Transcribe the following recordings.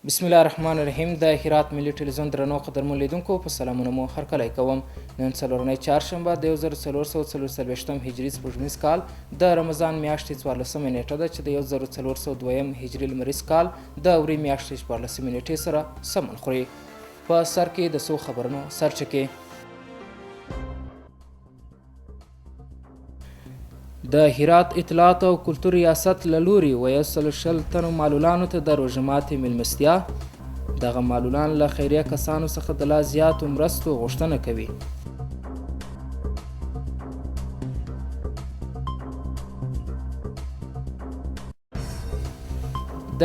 بسم الله الرحمن الرحیم. د هرات ملي ټلویزیون درنو قدرمن لیدونکو په سلامونه مو هرکلی کوم. نن څلورنۍ چهارشنبه د 1444 هجري سپوږمیز کال د رمضان میاشتې 14مه نیټه ده چې د 1402 هجري لمریز کال د اوري میاشتې 14مه نیټې سره سمون خوري. په سر کې د څو خبرونو سرچکې. د هرات اطلاعات او کلتور ریاست له لوري 120 تنو معلولانو ته د روژه ماتې میلمستیا. دغه معلولان له خیریه کسانو څخه د لا زیاتو مرستو غوښتنه کوي.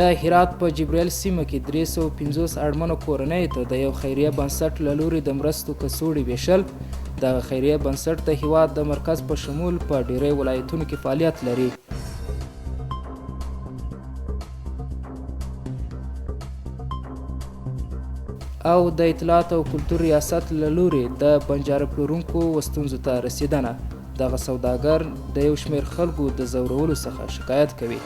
د هرات په جبرائیل سیمه کې 350 اړمنو کورنیو ته د یو خیریه بنسټ له لوري د مرستو کڅوړې ویشل. دغه خیریه بنسټ د هیواد د مرکز په شمول په ډیری ولایتونو کې فعالیت لري. او د اطلاعات او کلتور ریاست له لوري د بنجاره پلورونکو ستونزو ته رسیدنه. دغه سوداګر د یو شمېر خلکو د ځورولو څخه شکایت کوي.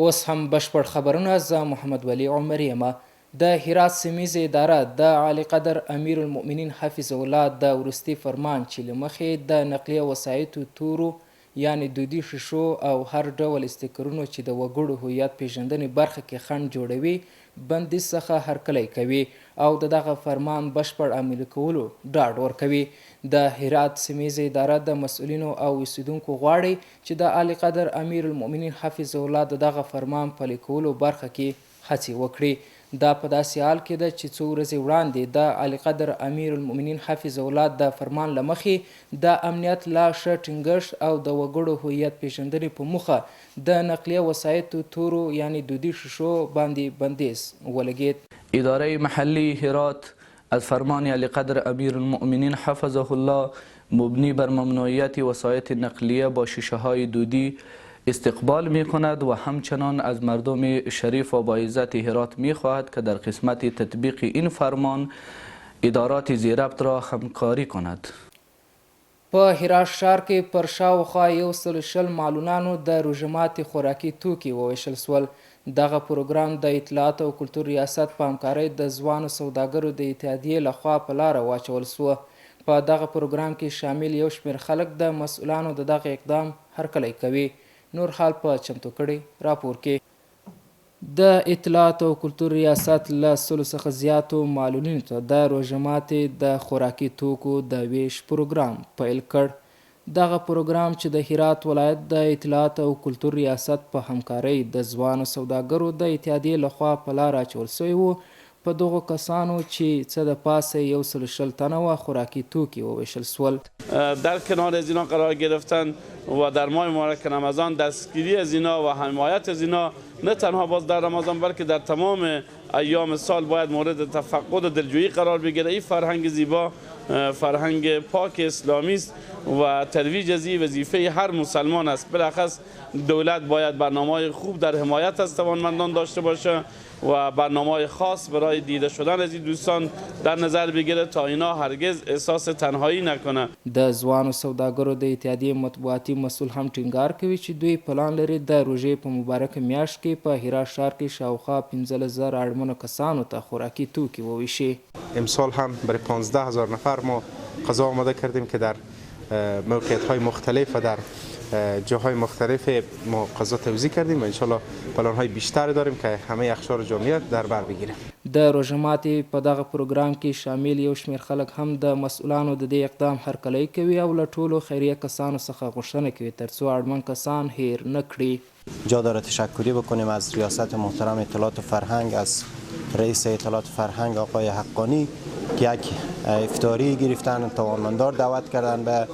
اوس هم بشپړ خبرونه. زه محمد ولی عمر یم. د هرات سیمیزه اداره د عالی قدر امیر المؤمنین حفظه الله د وروستي فرمان چې له مخې د نقلیه وسایطو تورو یعنی دودي شیشو او هر ډول استیکرونو چې د وګړو هویت پیژندنې برخه کې خنډ جوړوي بندیز څخه هرکلی کوي او د دغه فرمان بشپړ عملي کولو ډاډ ورکوي. د هرات سیمیزه اداره د مسؤلینو او اوسیدونکو غواړي چې د عالی قدر امیر المؤمنین حفظه الله د دغه فرمان پلي کولو برخه کې هڅې وکړي. دا په داسې حال کې ده چې څو ورځې وړاندې د عالی قدر امیر المؤمنین حفظه الله د فرمان له مخې د امنیت لا ښه ټینګښت او د وګړو هویت پیژندنې په موخه د نقلیه وسایطو تورو یعنی دودي شیشو باندې بندیز ولګید. اداره محلی هرات از فرمان علی قدر امیر المؤمنین حفظه الله مبنی بر ممنوعیت وسایط نقلیه با شیشه های دودی استقبال می کند و همچنان از مردم شریف و باعزت هرات می خواهد که در قسمت تطبیق این فرمان ادارات زیربط را همکاری کند. په هرات ښار کې پر شاوخوا 120 معلولانو د روژه ماتې خوراکي توکي وویشل سول. دغه پروګرام د اطلاعات او کلتور ریاست په همکارۍ د ځوانو سوداګرو د اتحادیې لخوا په لاره واچول سوه. په دغه پروګرام کې شامل یو شمېر خلک د مسؤلانو د دغه اقدام هرکلی کوي. نور حال په چمتو کړی راپور کې. د اطلاعات او کلتور ریاست له 100 څخه زیاتو معلولینو ته د روژه ماتې د خوراکي توکو د ویش پروګرام پیل کړ. دغه پروګرام چې د هرات ولایت د اطلاعات او کلتور ریاست په همکارۍ د ځوانو سوداګرو د اتحادیې لخوا په لاره اچول سوی و، په دغو کسانو چې څه د پاسه 120 تنه خوراکي توکي وویشل سول. در کنار از اینا قرار گرفتن و در ماه مبارک رمضان دستگیری از اینا و حمایت از اینا نه تنها باز در رمضان بلکه در تمام ایام سال باید مورد تفقد و دلجویی قرار بگیره. این فرهنگ زیبا فرهنگ پاک اسلامی است و ترویج از این وظیفه هر مسلمان است. بالاخص دولت باید برنامه‌های خوب در حمایت از توانمندان داشته باشه و برنامه‌های خاص برای دیده شدن از این دوستان در نظر بگیره تا اینا هرگز احساس تنهایی نکنه. د ځوانو سوداګرو د اتحادیې مطبوعاتي مسؤل هم ټینګار کوي چې دوی پلان لري د روژې په مبارکه میاشت کې په هرات ښار کې شاوخوا 15000 اړمنو کسانو ته خوراکي توکي وویشي. امسال هم برای 15000 نفر ما غذا آماده کردیم که در موقعیت‌های مختلف و در جاهای مختلف ما غذا توزیع کردیم و انشالله پلان‌های بیشتر داریم که همه اقشار جامعه در بر بگیره. د روژه ماتې په دغه پروګرام کې شامل یو شمېر خلک هم د مسؤلانو د دې اقدام هرکلی کوي او له ټولو خیریه کسانو څخه غوښتنه کوي ترڅو اړمن کسان هیر نه کړي. جا داره تشکری بکنیم از ریاست محترم اطلاعات و فرهنگ، از رئیس اطلاعات و فرهنگ آقای حقانی که یک افطاری گرفتن، توانمندان دعوت کردن به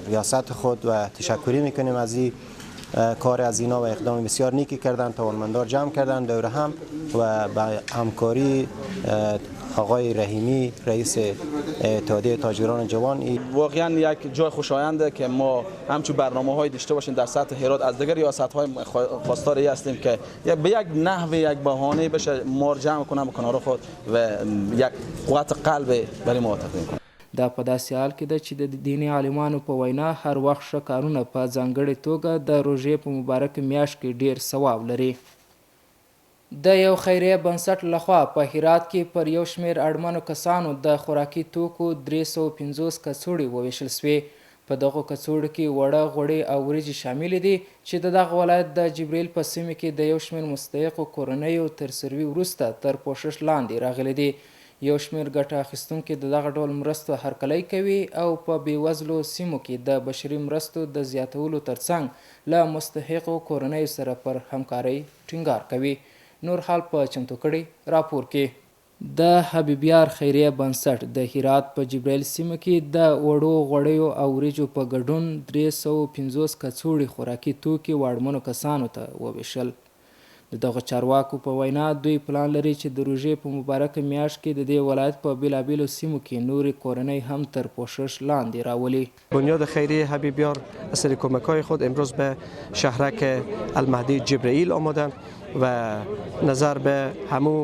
ریاست خود و تشکری میکنیم از این کار از اینا و اقدام بسیار نیکی کردن. توانمندان جمع کردن دور هم و با همکاری آقای رحیمی رئیس اتحادیه تاجران جوان. واقعا یک جای خوشاینده که ما همچون برنامه‌های داشته باشیم در سطح هرات. از دیگر ریاست‌های خواستار هستیم که به یک نحو یک بهانه بشه ما جمع کنیم کنار خود و یک قوت قلب برای ما تقدیم کنیم. دا په داسې حال کې ده چې د دیني عالمانو په وینا هر وخت ښه کارونه په ځانګړې توګه د روژې په مبارکه میاشت کې ډیر ثواب لري. د یو خیریه بنسټ لخوا په هرات کې پر یو شمېر اړمنو کسانو د خوراکي توکو 350 کڅوړې وویشل سوې. په دغو کڅوړو کې وړه غوړي او وریجې شاملې دي چې د دغه ولایت د جبرایل په سیمه کې د یو شمېر مستحقو کورنیو تر سروي وروسته تر پوښښ لاندې راغلي دي. یو شمېر ګټه اخیستونکي د دغه ډول مرستو هرکلی کوي او په بېوزلو سیمو کې د بشري مرستو د زیاتولو ترڅنګ له مستحقو کورنیو سره پر همکارۍ ټینګار کوي. نور حال په چمتو کړي راپور کې. د حبیبیار خیریه بنسټ د هرات په جبرایل سیمه کې د وړو غوړیو او وریجو په ګډون 350 کڅوړې خوراکي توکي واړمنو کسانو ته وویشل. د دغه چارواکو په وینا دوی پلان لري چې د روژې په مبارکه میاشت کې د دې ولایت په بیلابیلو سیمو کې نورې کورنۍ هم تر پوشش لاندې راولي. بنیاد خیریه حبیبیار از سر کمک‌های خود امروز به شهرک المهدی جبرائیل آمدند و نظر به همو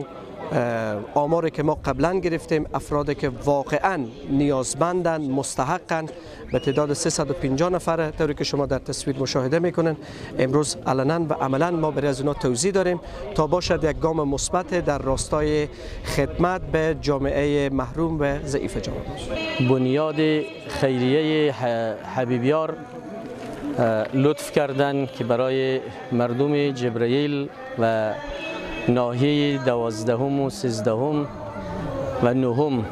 آماری که ما قبلا گرفتیم افرادی که واقعا نیازمندند مستحقند به تعداد 350 نفر طوری که شما در تصویر مشاهده میکنن امروز علنا و عملا ما برای از اونا توضیح داریم تا باشد یک گام مثبت در راستای خدمت به جامعه محروم و ضعیف جامعه. بنیاد خیریه حبیبیار لطف کردند که برای مردم جبرائیل و ناحیه 12 و 13 و 9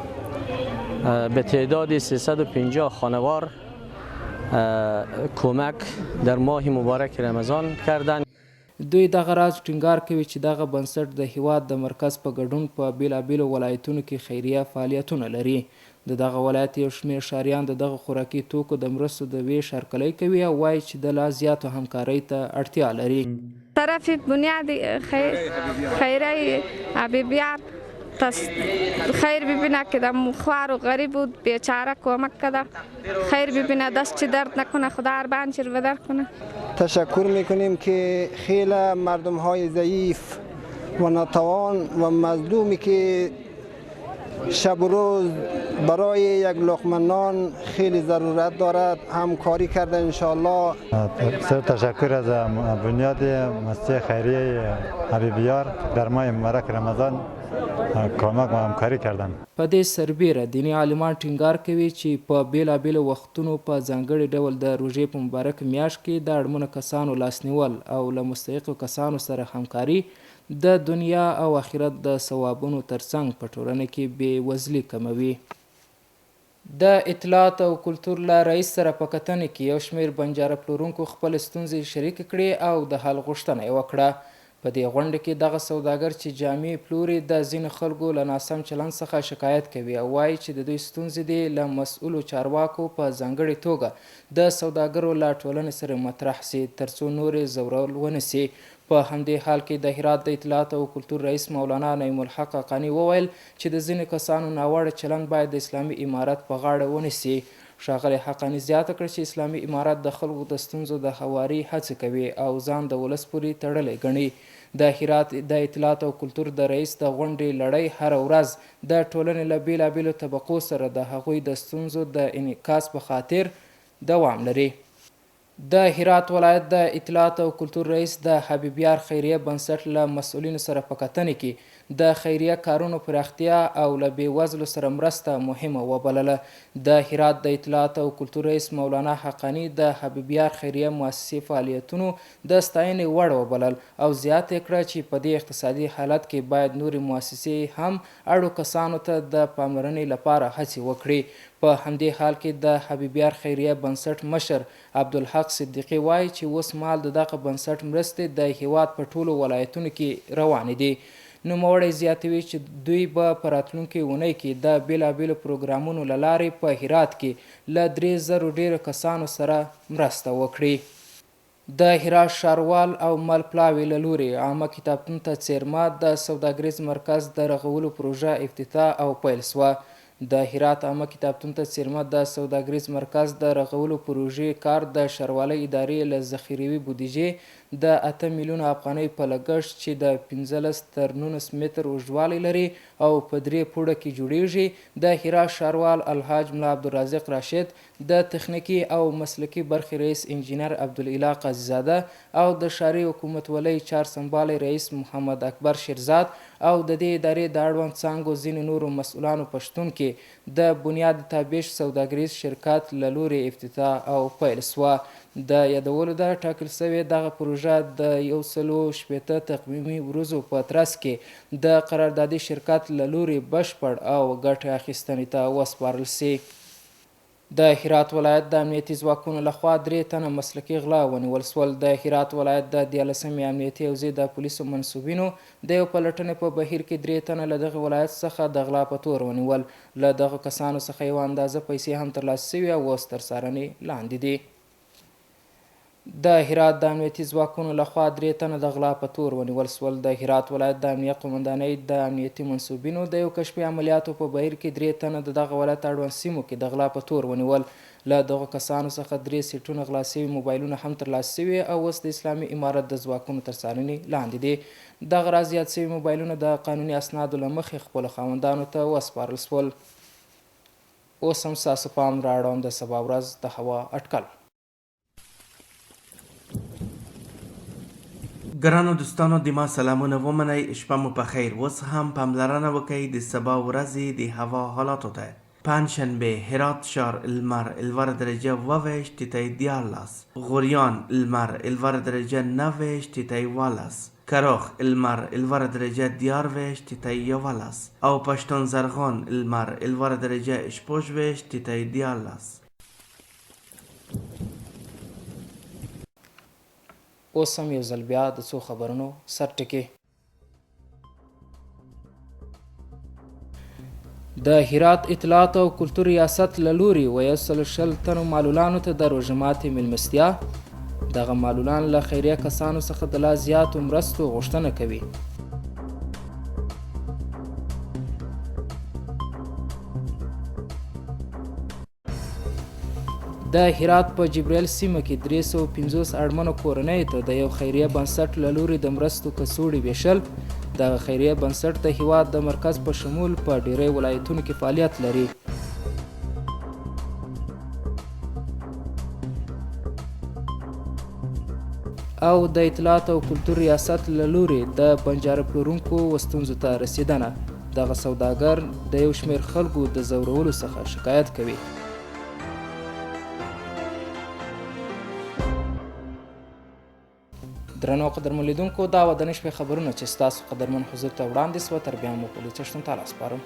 به تعداد 350 خانوار کمک در ماه مبارک رمضان کردند. دوی دغه راز ټینګار کوي چې دغه بنسټ د هیواد د مرکز په ګډون په بیلابیلو ولایتونو کې خیریه فعالیتونه لري. د دغه ولایت یو شمېر ښاریان د دغه خوراکي توکو د مرستو د ویش هرکلی کوي او وایي چې د لا زیاتو همکارۍ ته اړتیا لري. طرف بنیاد خیریه حبیبیار خیر ببینه که در خوار و غریب بود بیچاره کمک کرده. خیر ببینه دست چی درد نکنه خدا هر بانچر بدر کنه. تشکر میکنیم که خیلی مردم های ضعیف و ناتوان و مظلومی که شب و روز برای یک لقمه نان خیلی ضرورت دارد همکاری کرده انشاءالله. تشکر از بنیاد مسجد خیریه حبیبیار در ماه مبارک رمضان کمک و همکاری کردن. په دې سربیره دینی عالمان ټینګار کوي چې په بیلابیلو وختونو په ځانګړي ډول د روژې په مبارک میاشت کې د اړمنو کسانو لاسنیول او له مستحقو کسانو سره همکاري د دنیا او آخرت د ثوابونو ترڅنګ په ټولنه کې بېوزلي کموي. د اطلاعات او کلتور له رئیس سره په کتنې کې یو شمېر بنجاره پلورونکو خپل ستونزې شریکې کړې او د حل غوښتنه یې وکړه. په دې غونډه کې دغه سوداګر چې جامې پلوري د ځینو خلکو له ناسم چلند څخه شکایت کوي او وایي چې د دوی ستونزې دي له مسؤلو چارواکو په ځانګړې توګه د سوداګرو له ټولنې سره مطرح سي ترڅو نورې ځورول ونه سي. په همدې حال کې د هرات د اطلاعات او کلتور رئیس مولانا نعیم الحق حقانی وویل چې د ځینو کسانو ناوړه چلند باید د اسلامي امارت په غاړه ونیسي. ښاغلی حقانی زیاته کړه چې اسلامي امارت د خلکو د ستونزو د هواري هڅه کوي او ځان د ولس پورې تړلی ګڼي. د هرات د اطلاعات او کلتور د رئیس د غونډې لړۍ هره ورځ د ټولنې له بیلابیلو طبقو سره د هغوی د ستونزو د انعکاس په خاطر دوام لري. د هرات ولایت د اطلاعات او کلتور رئیس د حبیبیار خیریه بنسټ له مسؤلینو سره په کتنې کې د خیریه کارونو پراختیا او له بېوزلو سره مرسته مهمه وبلله. د هرات د اطلاعات او کلتور رئیس مولانا حقانی د حبیبیار خیریه مؤسسې فعالیتونو د ستاینې وړ وبلل او زیاته یې کړه چې په دې اقتصادي حالت کې باید نورې مؤسسې هم اړو کسانو ته د پاملرنې لپاره هڅې وکړي. په همدې حال کې د حبیبیار خیریه بنسټ مشر عبدالحق صدیقي وایي چې اوس مهال د دغه بنسټ مرستې د هیواد په ټولو ولایتونو کې روانې دي. نوموړی زیاتوي چې دوی به په راتلونکې اونۍ کې د بیلابیلو پروګرامونو له لارې په هرات کې له 3000 ډیرو کسانو سره مرسته وکړي. د هرات ښاروال او مل پلاوي له لورې عامه کتابتون ته څیرمه د سوداګریز مرکز د رغولو پروژه افتتاح او پیل سوه. د هرات عامه کتابتون ته څیرمه د سوداګریز مرکز د رغولو پروژې کار د ښاروالۍ ادارې له ذخیروي بودیجې د 8 میلیونه افغانۍ په لګښت چې د 15 تر 19 متر اوږدوالی لري او په 3 پوړه کې جوړیږي د هرات ښاروال الحاج ملا عبدالرازق راشد د تخنیکي او مسلکي برخې رئیس انجینر عبدالاله قاضیزاده او د ښاري حکومتولۍ چارسمبالی رئیس محمد اکبر شیرزاد او د دې ادارې د اړوند څانګو ځینې نورو مسؤلانو په شتون کې د بنیاد تابش سوداګریز شرکت له لورې افتتاح او پیل سوه. د یادولو ده ټاکل سوې دغه پروژه د 160 تقویمي ورځو په ترڅ کې د قراردادي شرکت له لورې بشپړ او ګټې اخیستنې ته وسپارل سي. د هرات ولایت د امنیتي ځواکونو لخوا 3 تنه مسلکي غلا ونیول سول. د هرات ولایت د 14مې امنیتي حوزې د پولیسو منصوبینو د یو پلټنې په بهیر کې 3 تنه له دغه ولایت څخه د غلا په تور ونیول. له دغه کسانو څخه یوه اندازه پیسې هم ترلاسه سوي او اوس تر څارنې لاندې دي. د هرات د امنیتي ځواکونو لخوا 3 تنه د غلا په تور ونیول سول. د هرات ولایت د امنیت قومندانۍ د امنیتي منصوبینو د یو کشفي عملیاتو په بهیر کې 3 تنه د دغه ولایت اړوند سیمو کې د غلا په تور ونیول. له دغو کسانو څخه 3 سیټونه غلا سوي موبایلونه هم ترلاسه سوي او اوس د اسلامي امارت د ځواکونو تر څارنې لاندې دي. دغه راز زیات سوي موبایلونه د قانوني اسنادو له مخې خپلو خاوندانو ته وسپارل سول. اوس هم ستاسو پام رااړوم د سبا ورځ د هوا اټکل. ګرانو دوستانو د ما سلامونه ومنئ، شپه مو په خیر. اوس هم پاملرنه وکړئ د سبا ورځې د هوا حالاتو ته. پنجشنبه هرات شهر المر 11 درجه 22 تیتای 11، غوریان المر 11 درجه 9 تیتای 12، کراخ المر 11 درجه 12 تیتای 11 او پشتون زرغان المر 11 درجه 18 تیتای 11. اوس هم یو ځل بیا د څو خبرونو سرټکي. د هرات اطلاعات او کلتور ریاست له لورې 120 تنو معلولانو ته د روژه ماتې میلمستیا. دغه معلولان له خیریه کسانو څخه د لا زیاتو مرستو غوښتنه کوي. د هرات په جبرائیل سیمه کې 350 اړمنو کورنیو ته د یو خیریه بنسټ له لورې د مرستو کڅوړې ویشل. دغه خیریه بنسټ د هیواد د مرکز په شمول په ډیری ولایتونو کې فعالیت لري. او د اطلاعات او کلتور ریاست له لورې د بنجاره پلورونکو ستونزو ته رسیدنه. دغه سوداګر د یو شمېر خلکو د ځورولو څخه شکایت کوي. درنو قدرمن لیدونکو، دا وه د نن شپې خبرونه چې ستاسو قدرمن حضور ته وړاندې سوه. تر بیا مو په لوڅښتون تعالی سپارم.